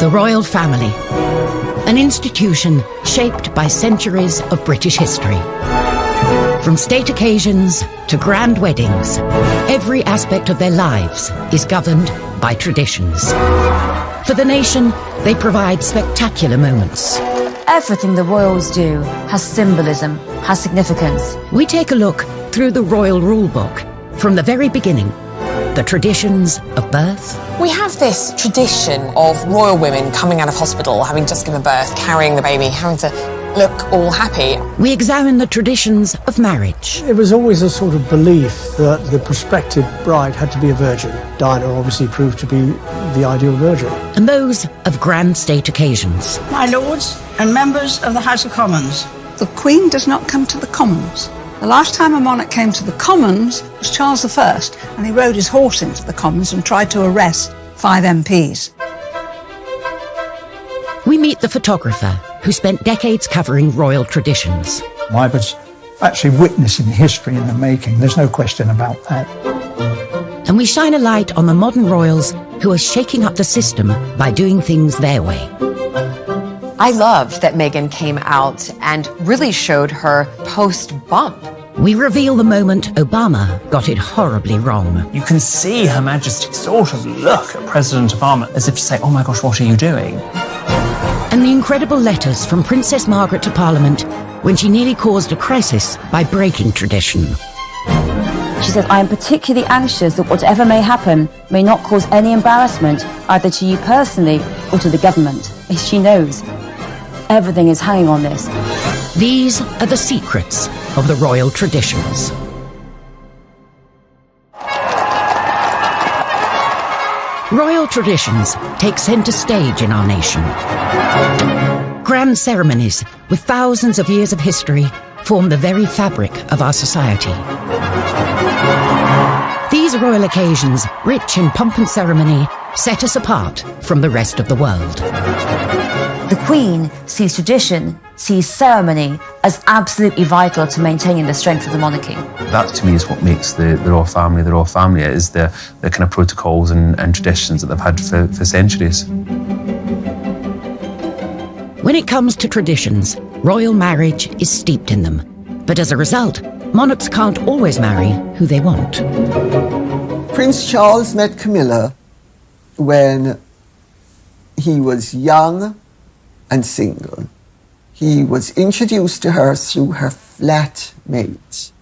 The royal family, an institution shaped by centuries of British history. From state occasions to grand weddings, every aspect of their lives is governed by traditions. For the nation, they provide spectacular moments. Everything the royals do has symbolism, has significance. We take a look through the royal rulebook from the very beginning. The traditions of birth. We have this tradition of royal women coming out of hospital, having just given birth, carrying the baby, having to look all happy. We examine the traditions of marriage. It was always a sort of belief that the prospective bride had to be a virgin. Diana obviously proved to be the ideal virgin. And those of grand state occasions. My lords and members of the House of Commons. The Queen does not come to the Commons. The last time a monarch came to the Commons was Charles I, and he rode his horse into the Commons and tried to arrest 5 MPs. We meet the photographer who spent decades covering royal traditions. I was actually witnessing history in the making, there's no question about that. And we shine a light on the modern royals who are shaking up the system by doing things their way. I loved that Meghan came out and really showed her post-bump. We reveal the moment Obama got it horribly wrong. You can see Her Majesty sort of look at President Obama as if to say, oh my gosh, what are you doing? And the incredible letters from Princess Margaret to Parliament when she nearly caused a crisis by breaking tradition. She said, I am particularly anxious that whatever may happen may not cause any embarrassment either to you personally or to the government. She knows everything is hanging on this. These are the secrets of the royal traditions. Royal traditions take centre stage in our nation. Grand ceremonies with thousands of years of history form the very fabric of our society. These royal occasions, rich in pomp and ceremony, set us apart from the rest of the world. The Queen sees tradition, sees ceremony as absolutely vital to maintaining the strength of the monarchy. That to me is what makes the royal family the royal family. It is the kind of protocols and traditions that they've had for centuries. When it comes to traditions, royal marriage is steeped in them. But as a result, monarchs can't always marry who they want. Prince Charles met Camilla when he was young and single. He was introduced to her through her flatmate.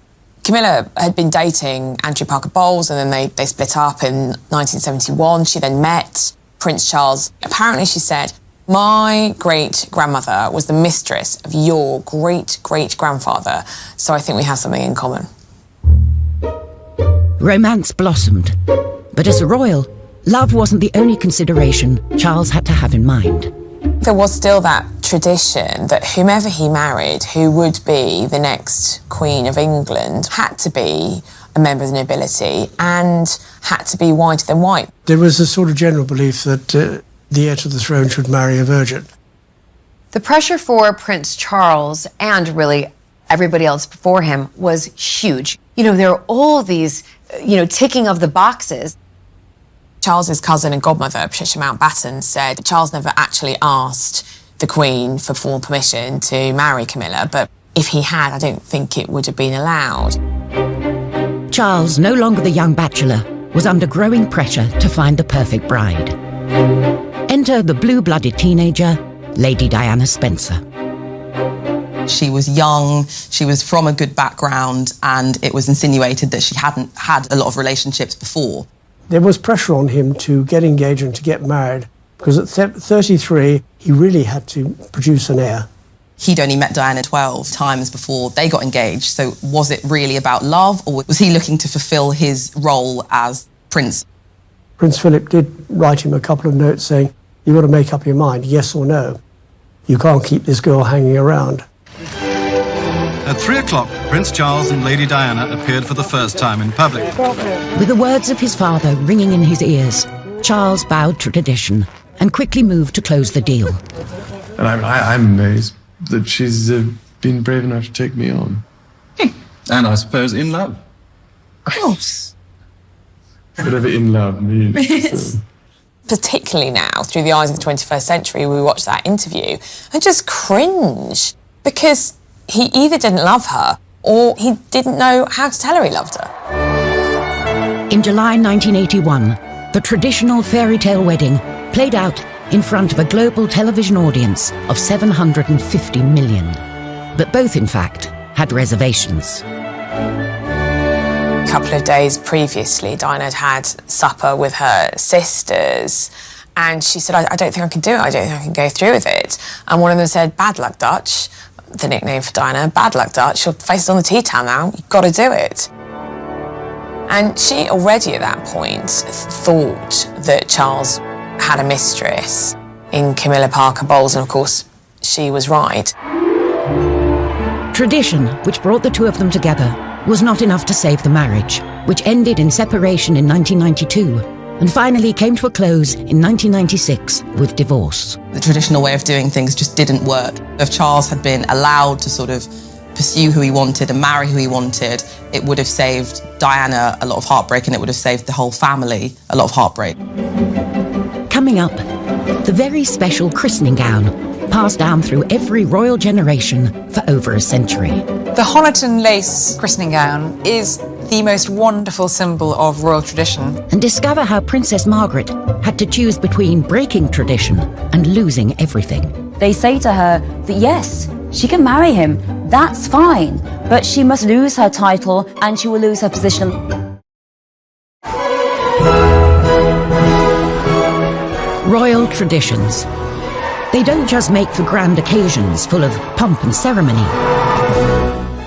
Camilla had been dating Andrew Parker Bowles, and then they split up in 1971. She then met Prince Charles. Apparently, she said, my great-grandmother was the mistress of your great-great-grandfather, so I think we have something in common. Romance blossomed. But as a royal, love wasn't the only consideration Charles had to have in mind. There was still that tradition that whomever he married, who would be the next Queen of England, had to be a member of the nobility and had to be whiter than white. There was a sort of general belief that the heir to the throne should marry a virgin. The pressure for Prince Charles, and really everybody else before him, was huge. You know, there are all these, ticking of the boxes. Charles's cousin and godmother, Patricia Mountbatten, said Charles never actually asked the Queen for formal permission to marry Camilla, but if he had, I don't think it would have been allowed. Charles, no longer the young bachelor, was under growing pressure to find the perfect bride. Enter the blue-blooded teenager, Lady Diana Spencer. She was young, she was from a good background, and it was insinuated that she hadn't had a lot of relationships before. There was pressure on him to get engaged and to get married, because at 33, he really had to produce an heir. He'd only met Diana 12 times before they got engaged, so was it really about love, or was he looking to fulfill his role as prince? Prince Philip did write him a couple of notes saying, you've got to make up your mind, yes or no. You can't keep this girl hanging around. At 3 o'clock, Prince Charles and Lady Diana appeared for the first time in public. With the words of his father ringing in his ears, Charles bowed to tradition and quickly moved to close the deal. And I'm amazed that she's been brave enough to take me on. And I suppose in love. Of course. Whatever in love means. particularly now, through the eyes of the 21st century, we watch that interview and just cringe, because he either didn't love her or he didn't know how to tell her he loved her. In July 1981, the traditional fairy tale wedding played out in front of a global television audience of 750 million. But both, in fact, had reservations. A couple of days previously, Diana had had supper with her sisters, and she said, I don't think I can do it, I don't think I can go through with it. And one of them said, "Bad luck, Dutch," the nickname for Diana, "Bad luck, Dutch, your face is on the tea towel now, you've got to do it." And she already at that point thought that Charles had a mistress in Camilla Parker Bowles, and of course, she was right. Tradition, which brought the two of them together, was not enough to save the marriage, which ended in separation in 1992 and finally came to a close in 1996 with divorce. The traditional way of doing things just didn't work. If Charles had been allowed to sort of pursue who he wanted and marry who he wanted, it would have saved Diana a lot of heartbreak, and it would have saved the whole family a lot of heartbreak. Coming up, the very special christening gown, passed down through every royal generation for over a century. The Honiton lace christening gown is the most wonderful symbol of royal tradition. And discover how Princess Margaret had to choose between breaking tradition and losing everything. They say to her that yes, she can marry him, that's fine, but she must lose her title and she will lose her position. Royal traditions. They don't just make for grand occasions full of pomp and ceremony.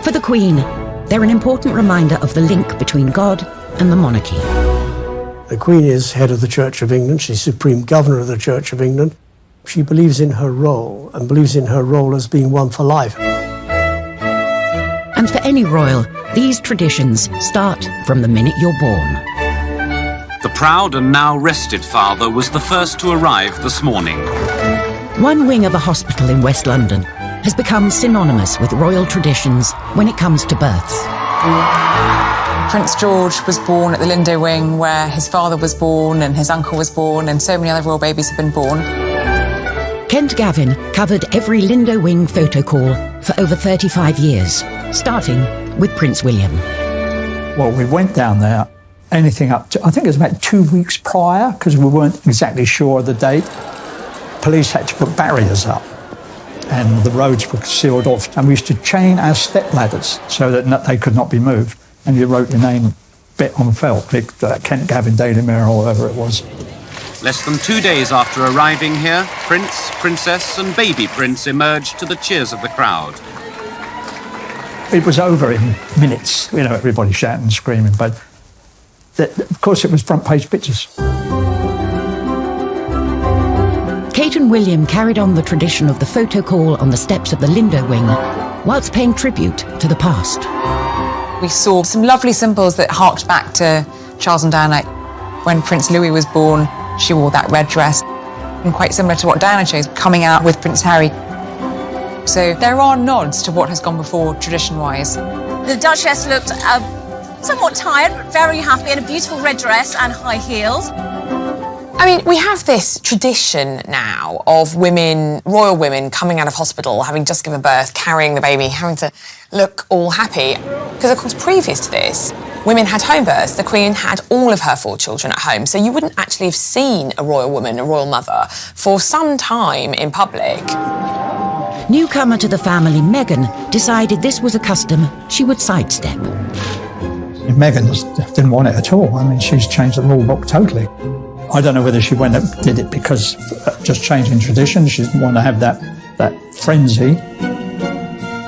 For the Queen, they're an important reminder of the link between God and the monarchy. The Queen is head of the Church of England. She's Supreme Governor of the Church of England. She believes in her role, and believes in her role as being one for life. And for any royal, these traditions start from the minute you're born. The proud and now rested father was the first to arrive this morning. One wing of a hospital in West London has become synonymous with royal traditions when it comes to births. Prince George was born at the Lindo Wing, where his father was born and his uncle was born, and so many other royal babies have been born. Kent Gavin covered every Lindo Wing photo call for over 35 years, starting with Prince William. Well, we went down there, anything up to, I think it was about 2 weeks prior, because we weren't exactly sure of the date. Police had to put barriers up, and the roads were sealed off, and we used to chain our step ladders so that they could not be moved, and you wrote your name bit on felt, Kent Gavin, Daily Mirror, or whatever it was. Less than 2 days after arriving here, Prince, Princess and baby Prince emerged to the cheers of the crowd. It was over in minutes, you know, everybody shouting and screaming, but of course it was front page pictures. Kate and William carried on the tradition of the photo call on the steps of the Lindo Wing, whilst paying tribute to the past. We saw some lovely symbols that harked back to Charles and Diana. When Prince Louis was born, she wore that red dress, and quite similar to what Diana chose, coming out with Prince Harry. So there are nods to what has gone before tradition-wise. The Duchess looked somewhat tired, but very happy in a beautiful red dress and high heels. I mean, we have this tradition now of women, royal women, coming out of hospital, having just given birth, carrying the baby, having to look all happy. Because, of course, previous to this, women had home births. The Queen had all of her 4 children at home, so you wouldn't actually have seen a royal woman, a royal mother, for some time in public. Newcomer to the family, Meghan, decided this was a custom she would sidestep. Meghan didn't want it at all. I mean, she's changed the rule book totally. I don't know whether she went and did it because just changing tradition. She didn't want to have that frenzy.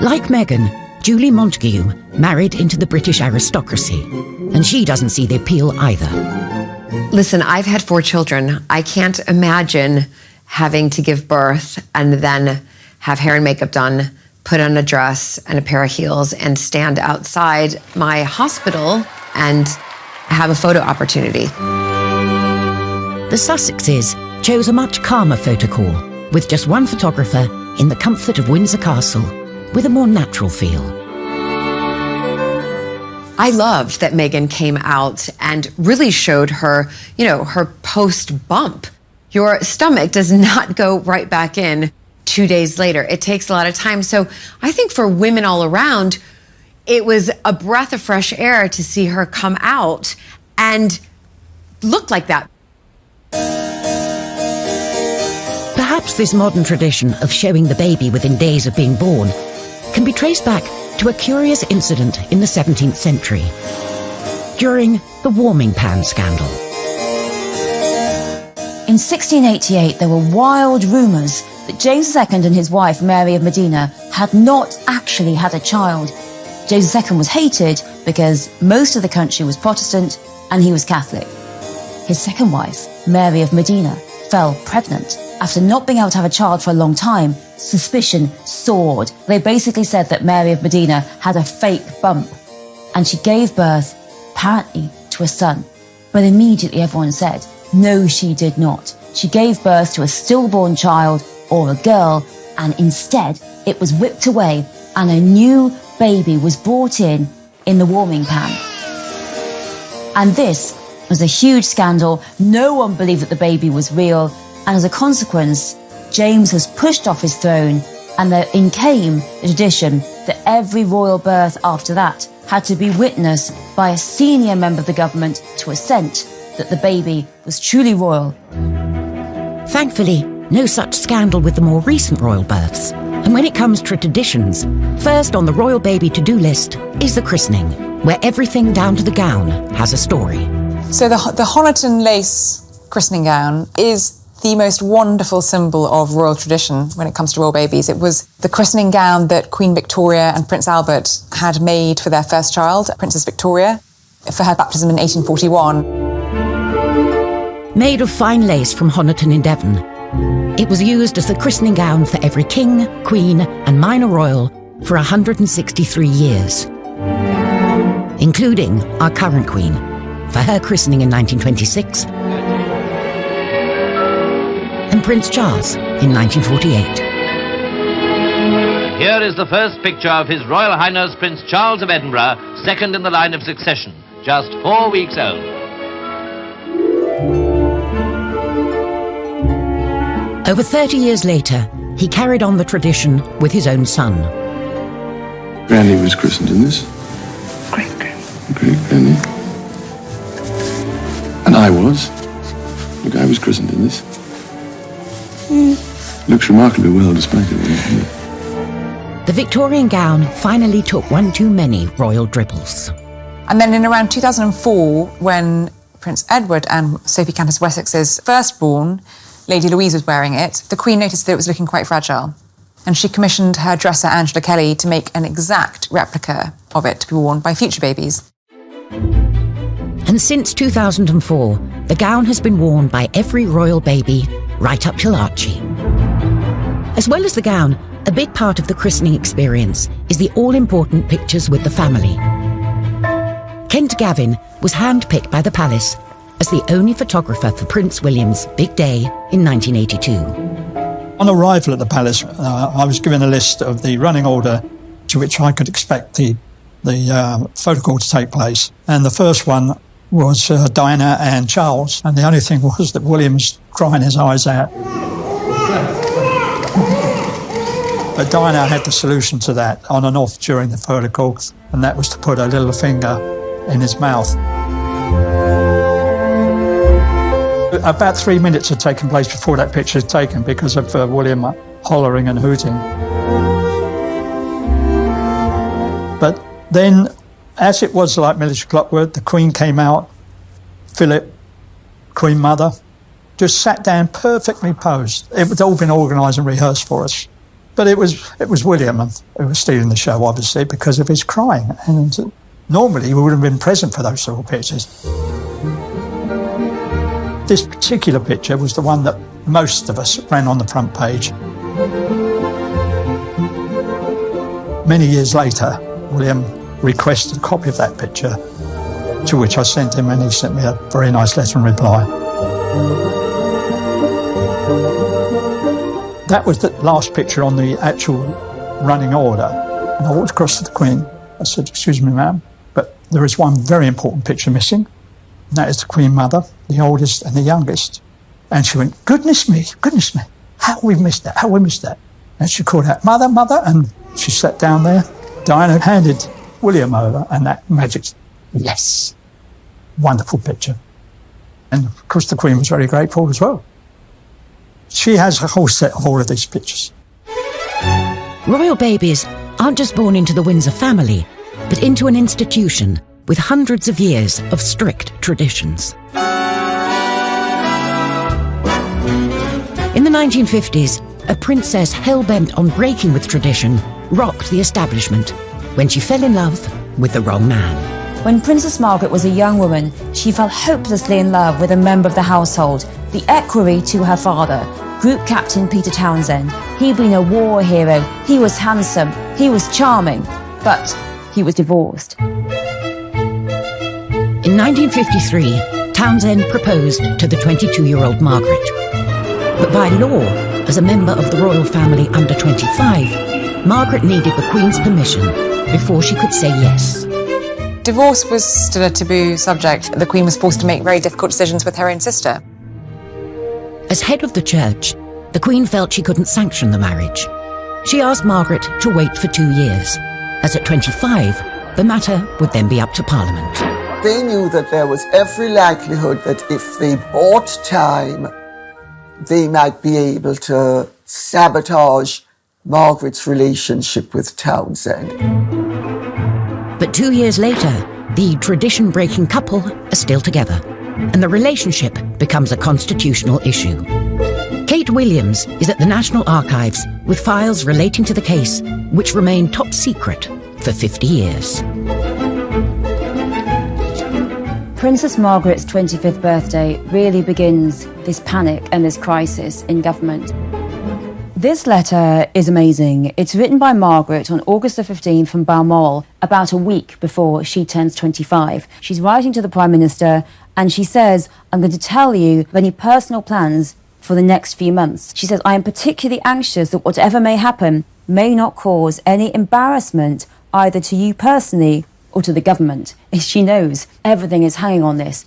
Like Meghan, Julie Montagu married into the British aristocracy, and she doesn't see the appeal either. Listen, I've had 4 children. I can't imagine having to give birth and then have hair and makeup done, put on a dress and a pair of heels, and stand outside my hospital and have a photo opportunity. The Sussexes chose a much calmer photo call, with just one photographer in the comfort of Windsor Castle, with a more natural feel. I loved that Meghan came out and really showed her, you know, her post-bump your stomach does not go right back in 2 days later. It takes a lot of time. So I think for women all around, it was a breath of fresh air to see her come out and look like that. Perhaps this modern tradition of showing the baby within days of being born can be traced back to a curious incident in the 17th century, during the warming pan scandal. In 1688, there were wild rumours that James II and his wife, Mary of Modena, had not actually had a child. James II was hated because most of the country was Protestant and he was Catholic. His second wife, Mary of Modena, fell pregnant. After not being able to have a child for a long time, suspicion soared. They basically said that Mary of Modena had a fake bump, and she gave birth, apparently, to a son. But immediately everyone said, no, she did not. She gave birth to a stillborn child, or a girl, and instead it was whipped away and a new baby was brought in the warming pan. And this was a huge scandal. No one believed that the baby was real, and as a consequence, James was pushed off his throne, and in came the tradition that every royal birth after that had to be witnessed by a senior member of the government to assent that the baby was truly royal. Thankfully, no such scandal with the more recent royal births. And when it comes to traditions, first on the royal baby to-do list is the christening, where everything down to the gown has a story. So the Honiton lace christening gown is the most wonderful symbol of royal tradition when it comes to royal babies. It was the christening gown that Queen Victoria and Prince Albert had made for their first child, Princess Victoria, for her baptism in 1841. Made of fine lace from Honiton in Devon, it was used as the christening gown for every king, queen and minor royal for 163 years, including our current queen, for her christening in 1926, and Prince Charles in 1948. Here is the first picture of His Royal Highness Prince Charles of Edinburgh, second in the line of succession, just 4 weeks old. Over 30 years later, he carried on the tradition with his own son. Granny was christened in this. Great-granny. And I was. Look, I was christened in this. Looks remarkably well despite it. The Victorian gown finally took one too many royal dribbles. And then in around 2004, when Prince Edward and Sophie Countess of Wessex's firstborn, Lady Louise, was wearing it, the Queen noticed that it was looking quite fragile. And she commissioned her dresser, Angela Kelly, to make an exact replica of it to be worn by future babies. And since 2004, the gown has been worn by every royal baby, right up till Archie. As well as the gown, a big part of the christening experience is the all-important pictures with the family. Kent Gavin was handpicked by the palace as the only photographer for Prince William's big day in 1982. On arrival at the palace, I was given a list of the running order to which I could expect the photo call to take place. And the first one was Diana and Charles, and the only thing was that William was crying his eyes out. But Diana had the solution to that on and off during the photo call, and that was to put her little finger in his mouth. About 3 minutes had taken place before that picture was taken because of William hollering and hooting. But then, as it was like military clockwork, the Queen came out, Philip, Queen Mother, just sat down perfectly posed. It had all been organised and rehearsed for us. But it was William who was stealing the show, obviously, because of his crying. And normally we would have been present for those sort of pictures. This particular picture was the one that most of us ran on the front page. Many years later, William requested a copy of that picture, to which I sent him, and he sent me a very nice letter in reply. That was the last picture on the actual running order. And I walked across to the Queen. I said, "Excuse me, ma'am, but there is one very important picture missing. And that is the Queen Mother, the oldest and the youngest. And she went, goodness me, how we missed that. And she called out, mother, and she sat down there. Diana handed William over, and that magic, yes, wonderful picture. And of course the Queen was very grateful as well. She has a whole set of all of these pictures. Royal babies aren't just born into the Windsor family, but into an institution with hundreds of years of strict traditions. In the 1950s, a princess hell-bent on breaking with tradition rocked the establishment when she fell in love with the wrong man. When Princess Margaret was a young woman, she fell hopelessly in love with a member of the household, the equerry to her father, Group Captain Peter Townsend. He'd been a war hero, he was handsome, he was charming, but he was divorced. In 1953, Townsend proposed to the 22-year-old Margaret. But by law, as a member of the royal family under 25, Margaret needed the Queen's permission before she could say yes. Divorce was still a taboo subject. The Queen was forced to make very difficult decisions with her own sister. As head of the church, the Queen felt she couldn't sanction the marriage. She asked Margaret to wait for 2 years, as at 25, the matter would then be up to Parliament. They knew that there was every likelihood that if they bought time, they might be able to sabotage Margaret's relationship with Townsend. But 2 years later, the tradition-breaking couple are still together, and the relationship becomes a constitutional issue. Kate Williams is at the National Archives with files relating to the case, which remain top secret for 50 years. Princess Margaret's 25th birthday really begins this panic and this crisis in government. This letter is amazing. It's written by Margaret on August the 15th from Balmoral, about a week before she turns 25. She's writing to the Prime Minister and she says, I'm going to tell you of any personal plans for the next few months. She says, I am particularly anxious that whatever may happen may not cause any embarrassment either to you personally or to the government. She knows everything is hanging on this.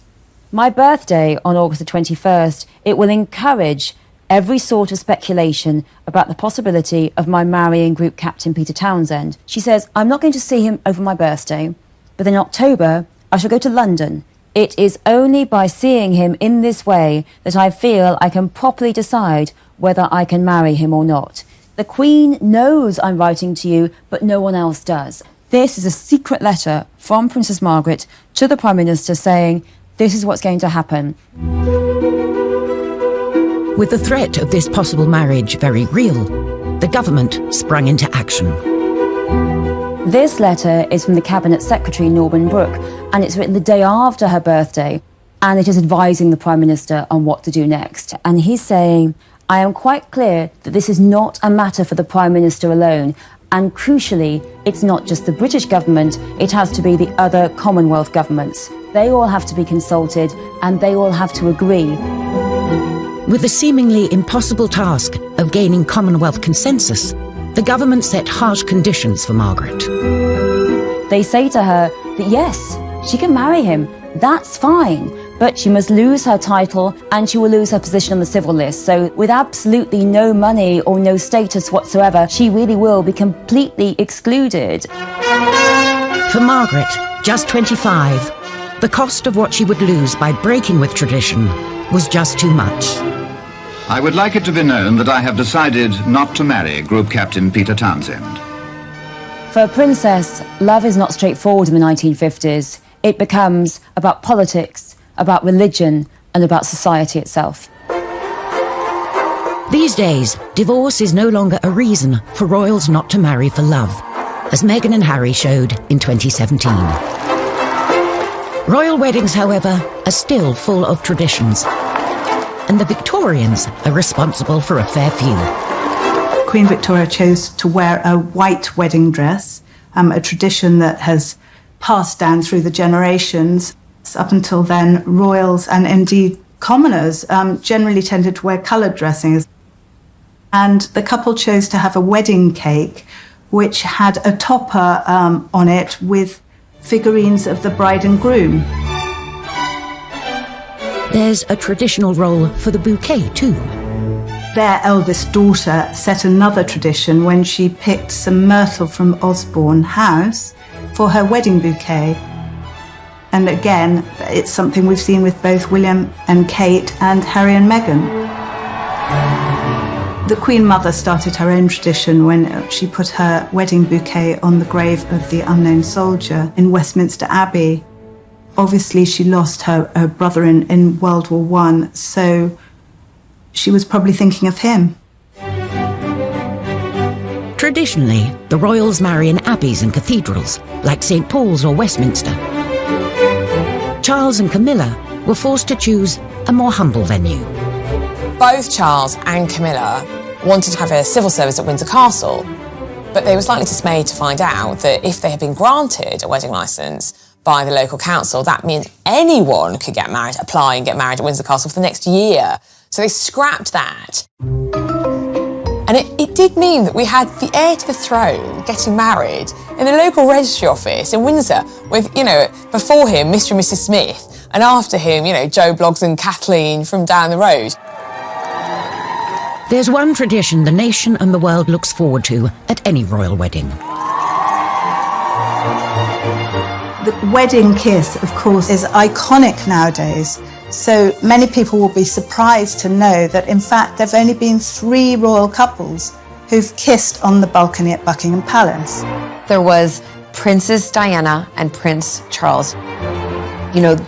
My birthday on August the 21st, it will encourage every sort of speculation about the possibility of my marrying Group Captain Peter Townsend. She says, I'm not going to see him over my birthday, but in October, I shall go to London. It is only by seeing him in this way that I feel I can properly decide whether I can marry him or not. The Queen knows I'm writing to you, but no one else does. This is a secret letter from Princess Margaret to the Prime Minister saying, this is what's going to happen. With the threat of this possible marriage very real, the government sprung into action. This letter is from the Cabinet Secretary, Norman Brooke, and it's written the day after her birthday, and it is advising the Prime Minister on what to do next. And he's saying, I am quite clear that this is not a matter for the Prime Minister alone, and crucially, it's not just the British government, it has to be the other Commonwealth governments. They all have to be consulted, and they all have to agree. With the seemingly impossible task of gaining Commonwealth consensus, the government set harsh conditions for Margaret. They say to her that yes, she can marry him, that's fine, but she must lose her title and she will lose her position on the civil list. So with absolutely no money or no status whatsoever, she really will be completely excluded. For Margaret, just 25, the cost of what she would lose by breaking with tradition was just too much. I would like it to be known that I have decided not to marry Group Captain Peter Townsend. For a princess, love is not straightforward in the 1950s. It becomes about politics, about religion, and about society itself. These days, divorce is no longer a reason for royals not to marry for love, as Meghan and Harry showed in 2017. Royal weddings, however, are still full of traditions, and the Victorians are responsible for a fair few. Queen Victoria chose to wear a white wedding dress, a tradition that has passed down through the generations. Up until then, royals and indeed commoners generally tended to wear coloured dressings. And the couple chose to have a wedding cake which had a topper on it with figurines of the bride and groom. There's a traditional role for the bouquet too. Their eldest daughter set another tradition when she picked some myrtle from Osborne House for her wedding bouquet. And again, it's something we've seen with both William and Kate and Harry and Meghan. The Queen Mother started her own tradition when she put her wedding bouquet on the grave of the unknown soldier in Westminster Abbey. Obviously, she lost her brother in World War I, so she was probably thinking of him. Traditionally, the royals marry in abbeys and cathedrals, like St. Paul's or Westminster. Charles and Camilla were forced to choose a more humble venue. Both Charles and Camilla wanted to have a civil service at Windsor Castle, but they were slightly dismayed to find out that if they had been granted a wedding licence by the local council, that meant anyone could get married, apply and get married at Windsor Castle for the next year. So they scrapped that. And it did mean that we had the heir to the throne getting married in the local registry office in Windsor with, before him, Mr. and Mrs. Smith, and after him, Joe Bloggs and Kathleen from down the road. There's one tradition the nation and the world looks forward to at any royal wedding. The wedding kiss, of course, is iconic nowadays. So many people will be surprised to know that, in fact, there have only been 3 royal couples who've kissed on the balcony at Buckingham Palace. There was Princess Diana and Prince Charles.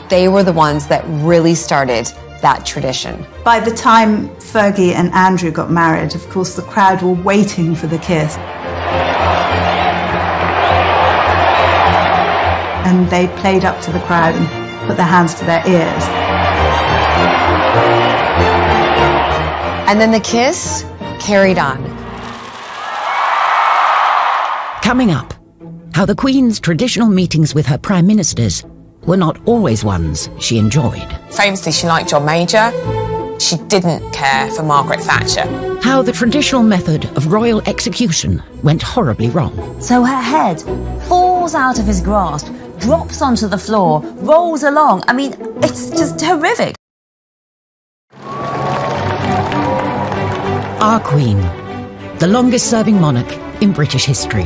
They were the ones that really started that tradition. By the time Fergie and Andrew got married, of course, the crowd were waiting for the kiss. And they played up to the crowd and put their hands to their ears. And then the kiss carried on. Coming up, how the Queen's traditional meetings with her prime ministers were not always ones she enjoyed. Famously, she liked John Major. She didn't care for Margaret Thatcher. How the traditional method of royal execution went horribly wrong. So her head falls out of his grasp, drops onto the floor, rolls along. I mean, it's just horrific. Our Queen, the longest-serving monarch in British history.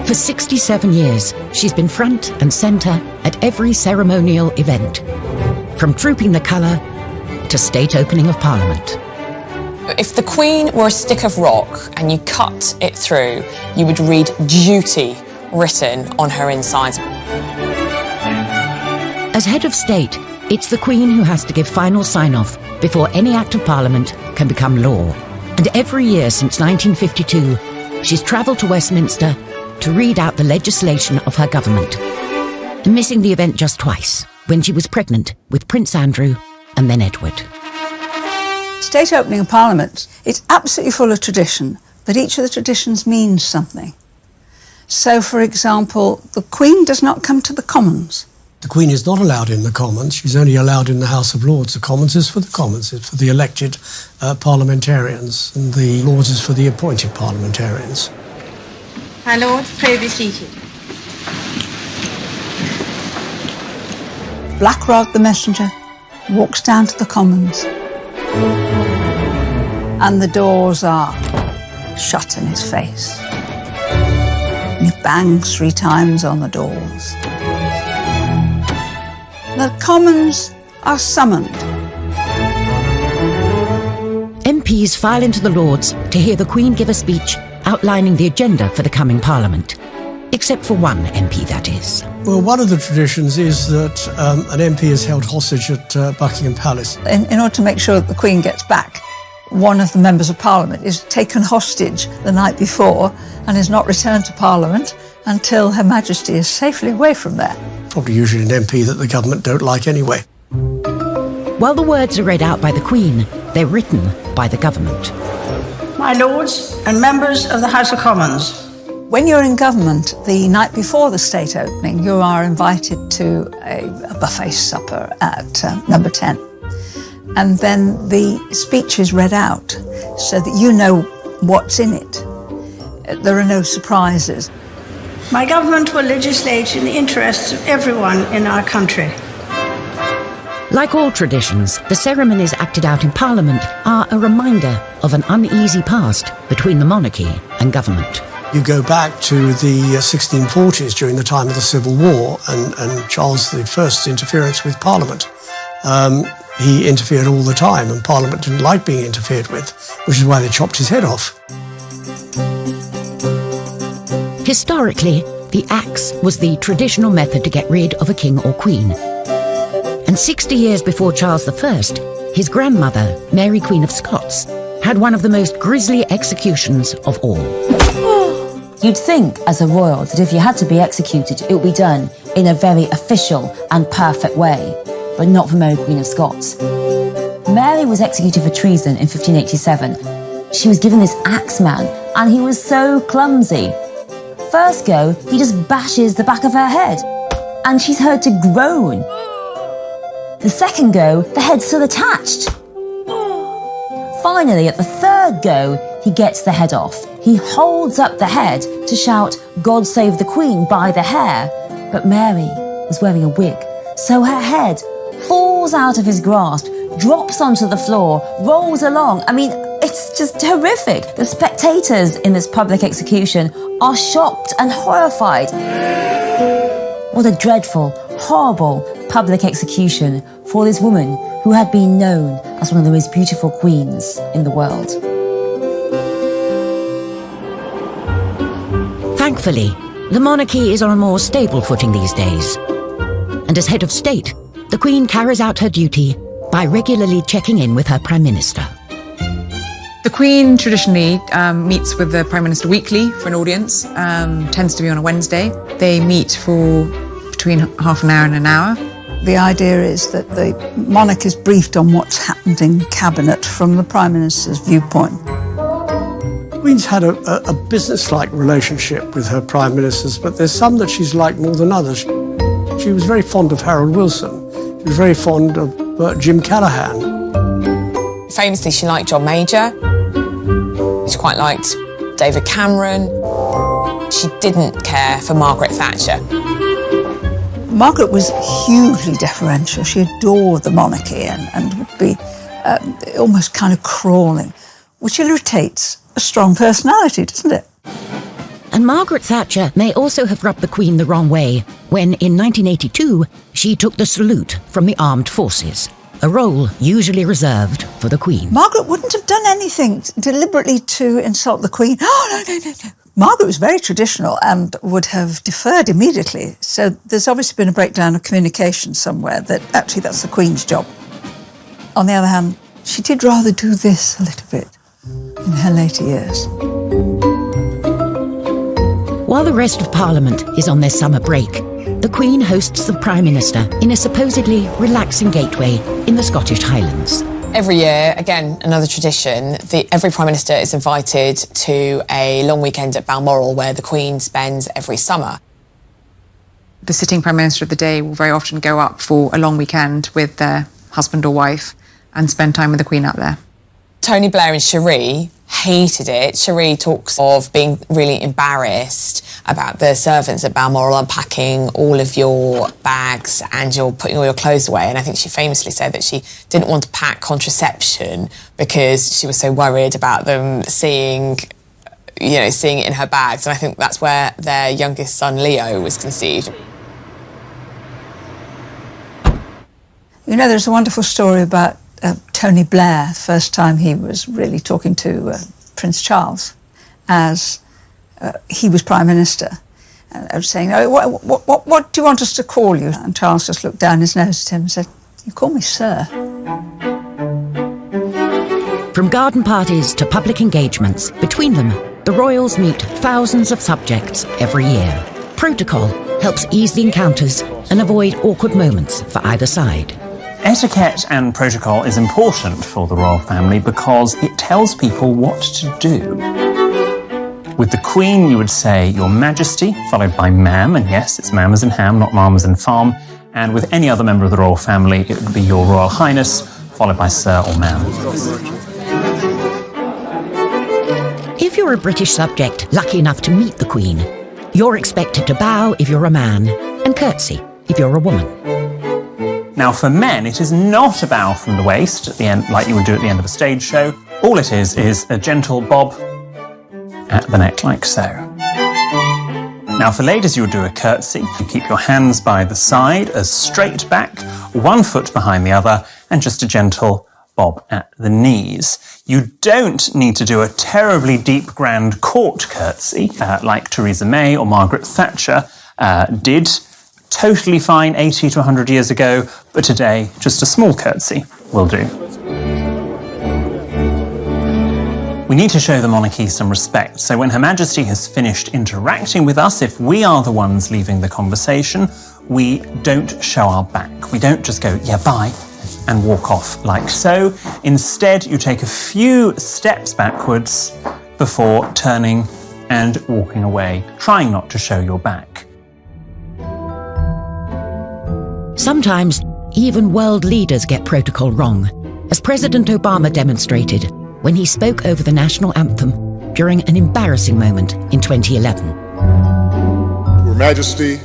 For 67 years, she's been front and centre at every ceremonial event, from trooping the colour to state opening of Parliament. If the Queen were a stick of rock and you cut it through, you would read duty written on her insides. As head of state, it's the Queen who has to give final sign-off before any Act of Parliament can become law. And every year since 1952, she's travelled to Westminster to read out the legislation of her government, missing the event just twice, when she was pregnant with Prince Andrew and then Edward. State opening of Parliament, it's absolutely full of tradition, but each of the traditions means something. So, for example, the Queen does not come to the Commons. The Queen is not allowed in the Commons. She's only allowed in the House of Lords. The Commons is for the Commons. It's for the elected parliamentarians, and the Lords is for the appointed parliamentarians. My Lord, pray be seated. Black Rod, the messenger, walks down to the Commons, and the doors are shut in his face. And he bangs 3 times on the doors. The Commons are summoned. MPs file into the Lords to hear the Queen give a speech outlining the agenda for the coming Parliament. Except for one MP, that is. Well, one of the traditions is that an MP is held hostage at Buckingham Palace. In order to make sure that the Queen gets back, one of the members of Parliament is taken hostage the night before and is not returned to Parliament until Her Majesty is safely away from there. Probably usually an MP that the government don't like anyway. While the words are read out by the Queen, they're written by the government. My Lords and members of the House of Commons. When you're in government, the night before the state opening, you are invited to a buffet supper at number 10. And then the speech is read out so that you know what's in it. There are no surprises. My government will legislate in the interests of everyone in our country. Like all traditions, the ceremonies acted out in Parliament are a reminder of an uneasy past between the monarchy and government. You go back to the 1640s during the time of the Civil War and Charles I's interference with Parliament. He interfered all the time, and Parliament didn't like being interfered with, which is why they chopped his head off. Historically, the axe was the traditional method to get rid of a king or queen. And 60 years before Charles I, his grandmother, Mary Queen of Scots, had one of the most grisly executions of all. You'd think, as a royal, that if you had to be executed, it would be done in a very official and perfect way, but not for Mary Queen of Scots. Mary was executed for treason in 1587. She was given this axe man, and he was so clumsy. First go, he just bashes the back of her head, and she's heard to groan. The second go, the head's still attached. Finally, at the third go, he gets the head off. He holds up the head to shout, "God save the Queen," by the hair. But Mary was wearing a wig, so her head falls out of his grasp, drops onto the floor, rolls along. I mean, it's just horrific. The spectators in this public execution are shocked and horrified. What a dreadful, horrible public execution for this woman who had been known as one of the most beautiful queens in the world. Thankfully, the monarchy is on a more stable footing these days. And as head of state, the Queen carries out her duty by regularly checking in with her Prime Minister. The Queen traditionally meets with the Prime Minister weekly for an audience, tends to be on a Wednesday. They meet for between half an hour and an hour. The idea is that the monarch is briefed on what's happened in cabinet from the Prime Minister's viewpoint. The Queen's had a business-like relationship with her Prime Ministers, but there's some that she's liked more than others. She was very fond of Harold Wilson. She was very fond of Jim Callaghan. Famously, she liked John Major. She quite liked David Cameron. She didn't care for Margaret Thatcher. Margaret was hugely deferential. She adored the monarchy and would be almost kind of crawling, which irritates a strong personality, doesn't it? And Margaret Thatcher may also have rubbed the Queen the wrong way when, in 1982, she took the salute from the armed forces, a role usually reserved for the Queen. Margaret wouldn't have done anything deliberately to insult the Queen. Oh, no. Margaret was very traditional and would have deferred immediately. So there's obviously been a breakdown of communication somewhere that actually that's the Queen's job. On the other hand, she did rather do this a little bit in her later years. While the rest of Parliament is on their summer break, the Queen hosts the Prime Minister in a supposedly relaxing gateway in the Scottish Highlands. Every year, again, another tradition, every Prime Minister is invited to a long weekend at Balmoral where the Queen spends every summer. The sitting Prime Minister of the day will very often go up for a long weekend with their husband or wife and spend time with the Queen up there. Tony Blair and Cherie hated it. Cherie talks of being really embarrassed about the servants at Balmoral unpacking all of your bags and you're putting all your clothes away. And I think she famously said that she didn't want to pack contraception because she was so worried about them seeing it in her bags. And I think that's where their youngest son, Leo, was conceived. You know, there's a wonderful story about Tony Blair, the first time he was really talking to Prince Charles as he was Prime Minister. And I was saying, what do you want us to call you? And Charles just looked down his nose at him and said, "You call me Sir." From garden parties to public engagements, between them, the royals meet thousands of subjects every year. Protocol helps ease the encounters and avoid awkward moments for either side. Etiquette and protocol is important for the royal family because it tells people what to do. With the Queen, you would say Your Majesty, followed by Ma'am, and yes, it's ma'am as in ham, not ma'am as in farm. And with any other member of the royal family, it would be Your Royal Highness, followed by Sir or Ma'am. If you're a British subject lucky enough to meet the Queen, you're expected to bow if you're a man and curtsy if you're a woman. Now, for men, it is not a bow from the waist at the end, like you would do at the end of a stage show. All it is a gentle bob at the neck, like so. Now, for ladies, you would do a curtsy. You keep your hands by the side, as straight back, one foot behind the other, and just a gentle bob at the knees. You don't need to do a terribly deep, grand court curtsy, like Theresa May or Margaret Thatcher did. Totally fine 80 to 100 years ago, but today, just a small curtsy will do. We need to show the monarchy some respect, so when Her Majesty has finished interacting with us, if we are the ones leaving the conversation, we don't show our back. We don't just go, yeah, bye, and walk off like so. Instead, you take a few steps backwards before turning and walking away, trying not to show your back. Sometimes, even world leaders get protocol wrong, as President Obama demonstrated when he spoke over the national anthem during an embarrassing moment in 2011. Her Majesty,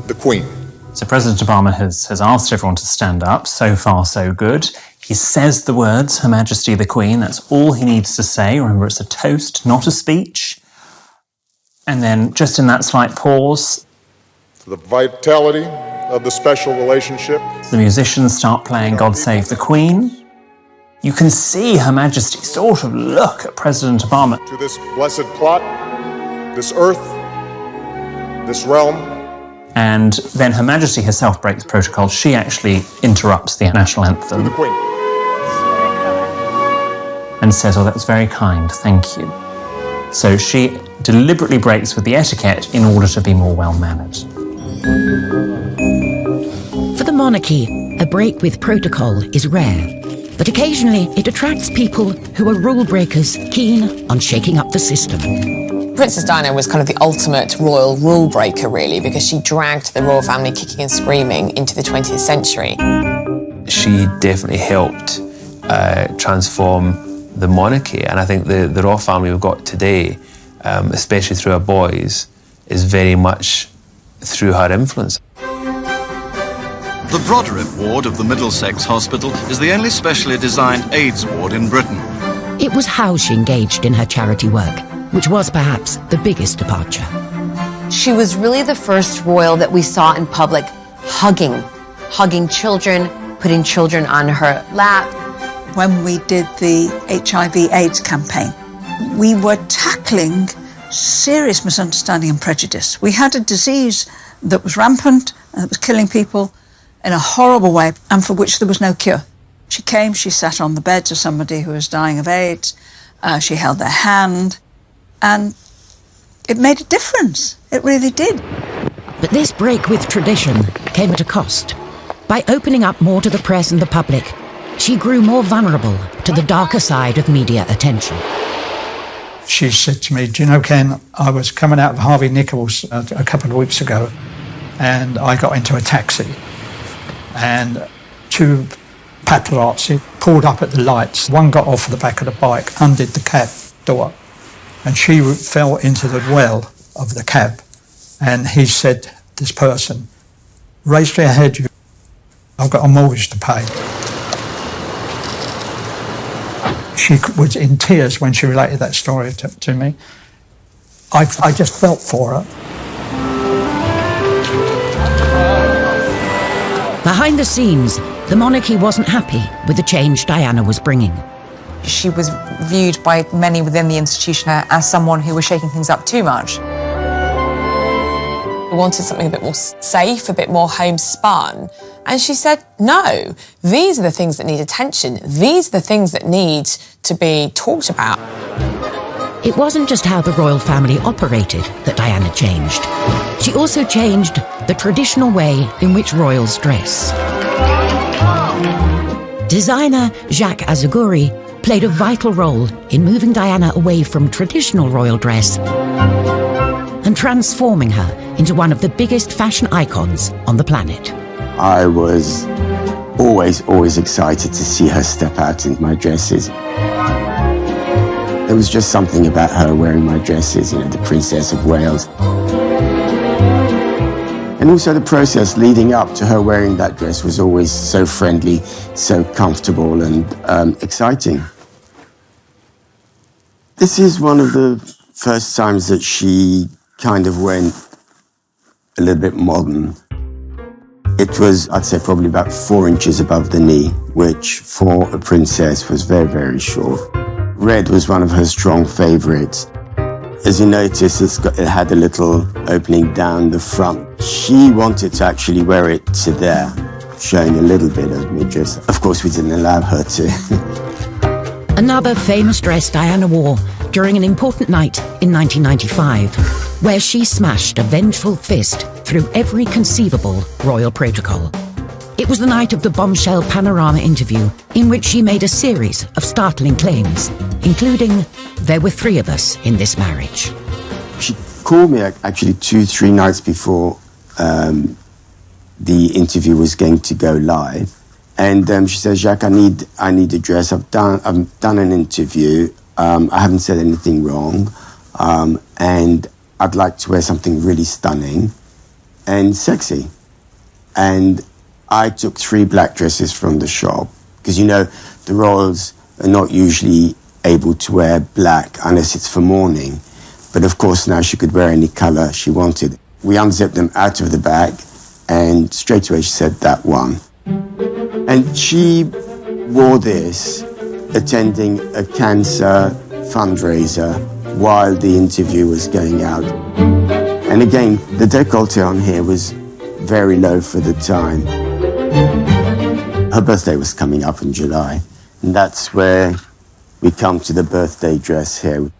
the Queen. So President Obama has asked everyone to stand up. So far, so good. He says the words, Her Majesty the Queen. That's all he needs to say. Remember, it's a toast, not a speech. And then, just in that slight pause, For the vitality of the special relationship. The musicians start playing God Save the Queen. You can see Her Majesty sort of look at President Obama. To this blessed plot, this earth, this realm. And then Her Majesty herself breaks protocol. She actually interrupts the national anthem. To the Queen. And says, oh, that was very kind, thank you. So she deliberately breaks with the etiquette in order to be more well-mannered. For the monarchy, a break with protocol is rare, but occasionally it attracts people who are rule breakers keen on shaking up the system. Princess Diana was kind of the ultimate royal rule breaker, really, because she dragged the royal family kicking and screaming into the 20th century. She definitely helped transform the monarchy, and I think the royal family we've got today, especially through our boys, is very much through her influence. The Broderick ward of the Middlesex Hospital is the only specially designed AIDS ward in Britain. It was how she engaged in her charity work, which was perhaps the biggest departure. She was really the first royal that we saw in public hugging children, putting children on her lap. When we did the HIV/AIDS campaign, we were tackling serious misunderstanding and prejudice. We had a disease that was rampant and that was killing people in a horrible way and for which there was no cure. She came, she sat on the bed of somebody who was dying of AIDS, she held their hand, and it made a difference. It really did. But this break with tradition came at a cost. By opening up more to the press and the public, she grew more vulnerable to the darker side of media attention. She said to me, do you know, Ken, I was coming out of Harvey Nichols a couple of weeks ago, and I got into a taxi, and two paparazzi pulled up at the lights. One got off the back of the bike, undid the cab door, and she fell into the well of the cab. And he said, this person, raise their head, I've got a mortgage to pay. She was in tears when she related that story to me. I just felt for her. Behind the scenes, the monarchy wasn't happy with the change Diana was bringing. She was viewed by many within the institution as someone who was shaking things up too much. We wanted something a bit more safe, a bit more homespun. And she said, no, these are the things that need attention. These are the things that need to be talked about. It wasn't just how the royal family operated that Diana changed. She also changed the traditional way in which royals dress. Designer Jacques Azuguri played a vital role in moving Diana away from traditional royal dress and transforming her into one of the biggest fashion icons on the planet. I was always excited to see her step out in my dresses. There was just something about her wearing my dresses, the Princess of Wales. And And also the process leading up to her wearing that dress was always so friendly, so comfortable and exciting. This is one of the first times that she kind of went a little bit modern. It was, I'd say, probably about 4 inches above the knee, which for a princess was very, very short. Red was one of her strong favorites. As you notice, it had a little opening down the front. She wanted to actually wear it to there, showing a little bit of midriff. Of course, we didn't allow her to. Another famous dress Diana wore during an important night in 1995, where she smashed a vengeful fist through every conceivable royal protocol. It was the night of the bombshell Panorama interview, in which she made a series of startling claims, including, "There were 3 of us in this marriage." She called me actually 2-3 nights before the interview was going to go live. And she said, "Jacques, I need a dress. I've done an interview. I haven't said anything wrong. And I'd like to wear something really stunning and sexy." And I took 3 black dresses from the shop, because, you know, the royals are not usually able to wear black unless it's for mourning. But of course now she could wear any colour she wanted. We unzipped them out of the bag and straight away she said, "That one." And she wore this attending a cancer fundraiser while the interview was going out. And again, the décolleté on here was very low for the time. Her birthday was coming up in July, and that's where we come to the birthday dress here.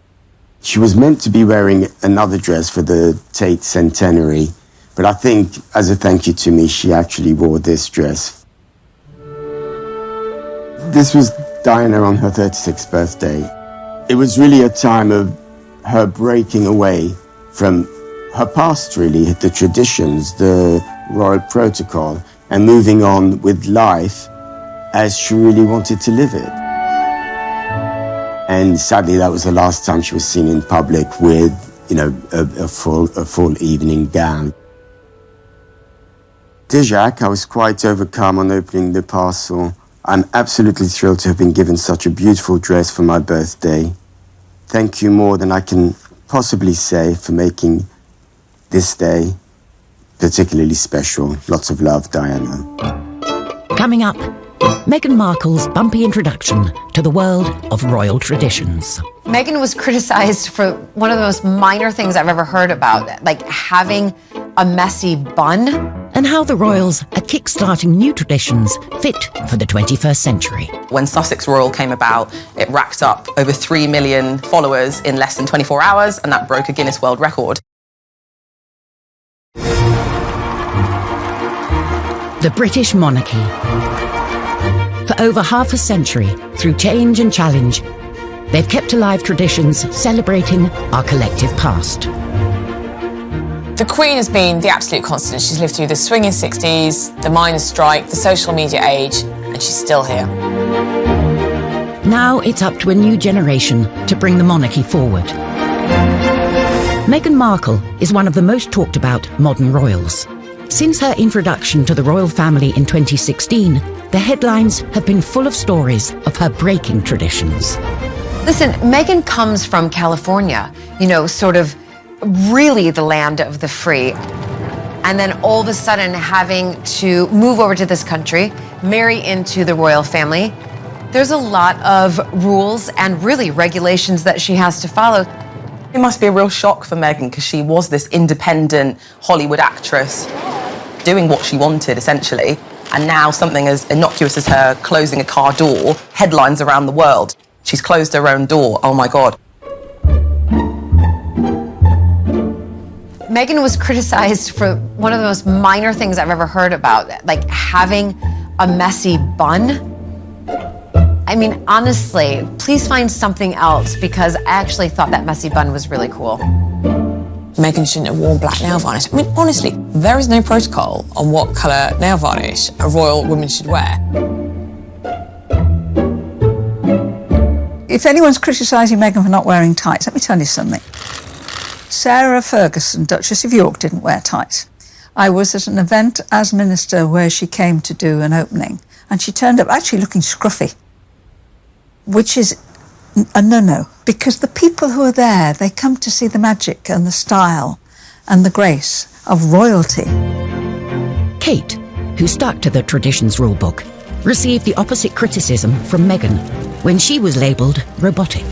She was meant to be wearing another dress for the Tate centenary, but I think as a thank you to me, she actually wore this dress. This was Diana on her 36th birthday. It was really a time of her breaking away from her past, really, the traditions, the royal protocol, and moving on with life as she really wanted to live it. And sadly, that was the last time she was seen in public with, you know, a full evening gown. Dear Jacques, I was quite overcome on opening the parcel. I'm absolutely thrilled to have been given such a beautiful dress for my birthday. Thank you more than I can possibly say for making this day particularly special. Lots of love, Diana. Coming up, Meghan Markle's bumpy introduction to the world of royal traditions. Meghan was criticized for one of the most minor things I've ever heard about, like having a messy bun. And how the royals are kick-starting new traditions fit for the 21st century. When Sussex Royal came about, it racked up over 3 million followers in less than 24 hours, and that broke a Guinness World Record. The British monarchy. For over half a century, through change and challenge, they've kept alive traditions celebrating our collective past. The Queen has been the absolute constant. She's lived through the swinging 60s, the miners' strike, the social media age, and she's still here. Now it's up to a new generation to bring the monarchy forward. Meghan Markle is one of the most talked about modern royals. Since her introduction to the royal family in 2016, the headlines have been full of stories of her breaking traditions. Listen, Meghan comes from California, you know, sort of really the land of the free. And then all of a sudden having to move over to this country, marry into the royal family. There's a lot of rules and really regulations that she has to follow. It must be a real shock for Meghan, because she was this independent Hollywood actress doing what she wanted, essentially. And now something as innocuous as her closing a car door, headlines around the world. She's closed her own door. Oh my God. Meghan was criticized for one of the most minor things I've ever heard about, like having a messy bun. I mean, honestly, please find something else, because I actually thought that messy bun was really cool. Meghan shouldn't have worn black nail varnish. I mean, honestly, there is no protocol on what colour nail varnish a royal woman should wear. If anyone's criticising Meghan for not wearing tights, let me tell you something. Sarah Ferguson, Duchess of York, didn't wear tights. I was at an event as minister where she came to do an opening, and she turned up actually looking scruffy, which is a no-no, because the people who are there, they come to see the magic and the style and the grace of royalty. Kate, who stuck to the traditions rulebook, received the opposite criticism from Meghan when she was labelled robotic.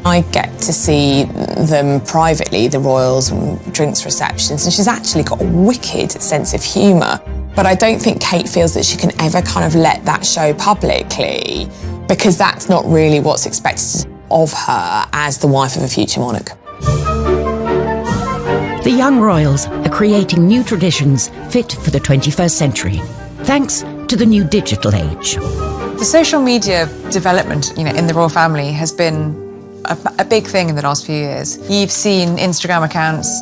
I get to see them privately, the royals, and drinks receptions, and she's actually got a wicked sense of humour. But I don't think Kate feels that she can ever kind of let that show publicly, because that's not really what's expected of her as the wife of a future monarch. The young royals are creating new traditions fit for the 21st century, thanks to the new digital age. The social media development, in the royal family has been a big thing in the last few years. You've seen Instagram accounts.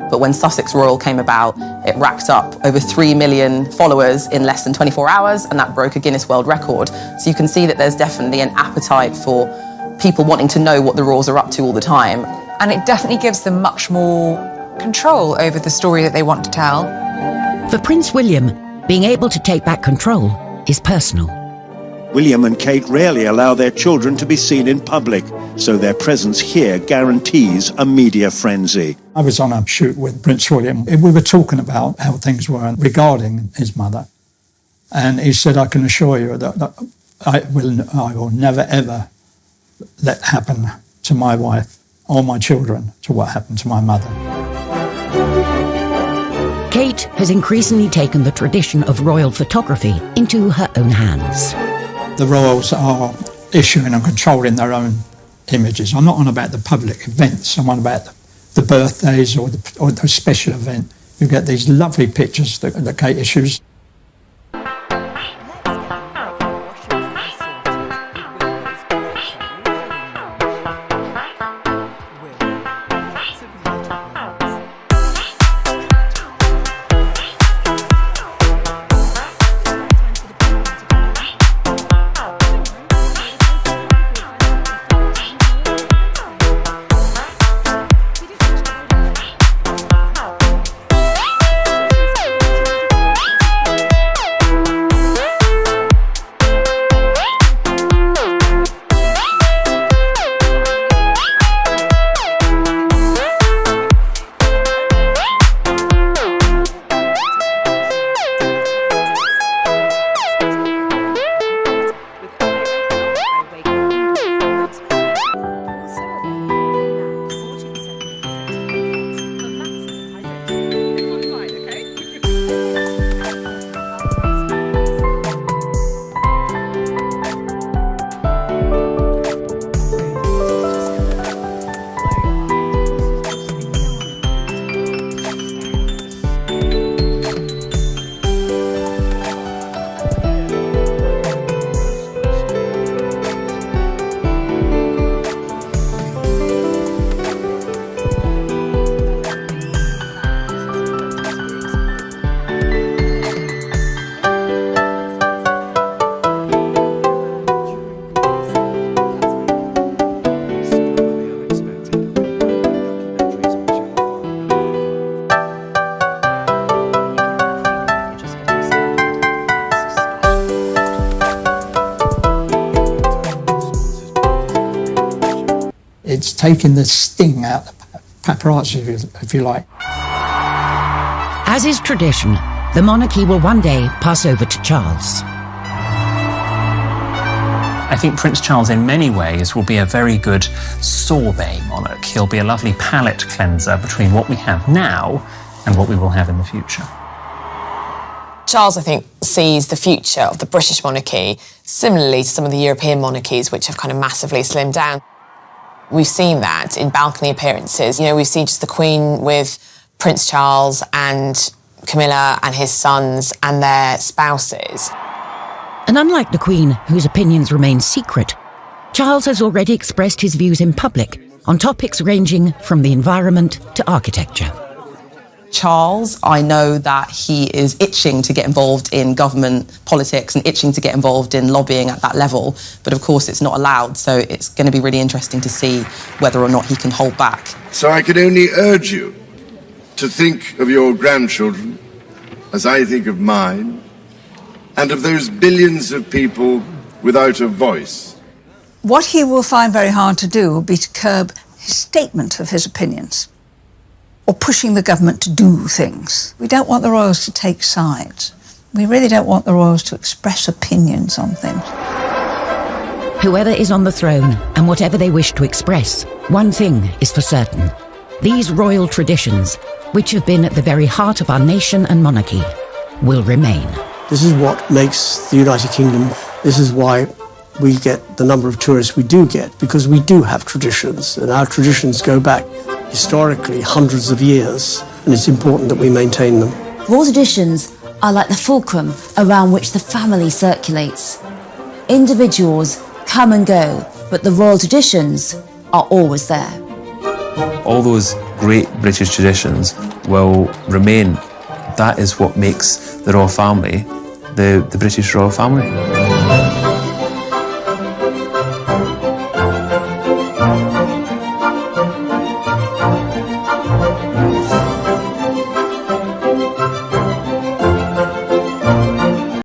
But when Sussex Royal came about, it racked up over 3 million followers in less than 24 hours, and that broke a Guinness World Record. So you can see that there's definitely an appetite for people wanting to know what the royals are up to all the time. And it definitely gives them much more control over the story that they want to tell. For Prince William, being able to take back control is personal. William and Kate rarely allow their children to be seen in public, so their presence here guarantees a media frenzy. I was on a shoot with Prince William. We were talking about how things were regarding his mother. And he said, I can assure you that I will never, ever let happen to my wife or my children to what happened to my mother. Kate has increasingly taken the tradition of royal photography into her own hands. The royals are issuing and controlling their own images. I'm not on about the public events. I'm on about the birthdays or the special event. You get these lovely pictures that Kate issues. It's taking the sting out of paparazzi, if you like. As is tradition, the monarchy will one day pass over to Charles. I think Prince Charles in many ways will be a very good sorbet monarch. He'll be a lovely palate cleanser between what we have now and what we will have in the future. Charles, I think, sees the future of the British monarchy similarly to some of the European monarchies, which have kind of massively slimmed down. We've seen that in balcony appearances. We've seen just the Queen with Prince Charles and Camilla and his sons and their spouses. And unlike the Queen, whose opinions remain secret, Charles has already expressed his views in public on topics ranging from the environment to architecture. Charles, I know that he is itching to get involved in government politics and itching to get involved in lobbying at that level, but of course it's not allowed, so it's going to be really interesting to see whether or not he can hold back. So I can only urge you to think of your grandchildren as I think of mine, and of those billions of people without a voice. What he will find very hard to do will be to curb his statement of his opinions, or pushing the government to do things. We don't want the royals to take sides. We really don't want the royals to express opinions on things. Whoever is on the throne, and whatever they wish to express, one thing is for certain. These royal traditions, which have been at the very heart of our nation and monarchy, will remain. This is what makes the United Kingdom, this is why we get the number of tourists we do get, because we do have traditions, and our traditions go back historically hundreds of years, and it's important that we maintain them. Royal traditions are like the fulcrum around which the family circulates. Individuals come and go, but the royal traditions are always there. All those great British traditions will remain. That is what makes the royal family the British royal family.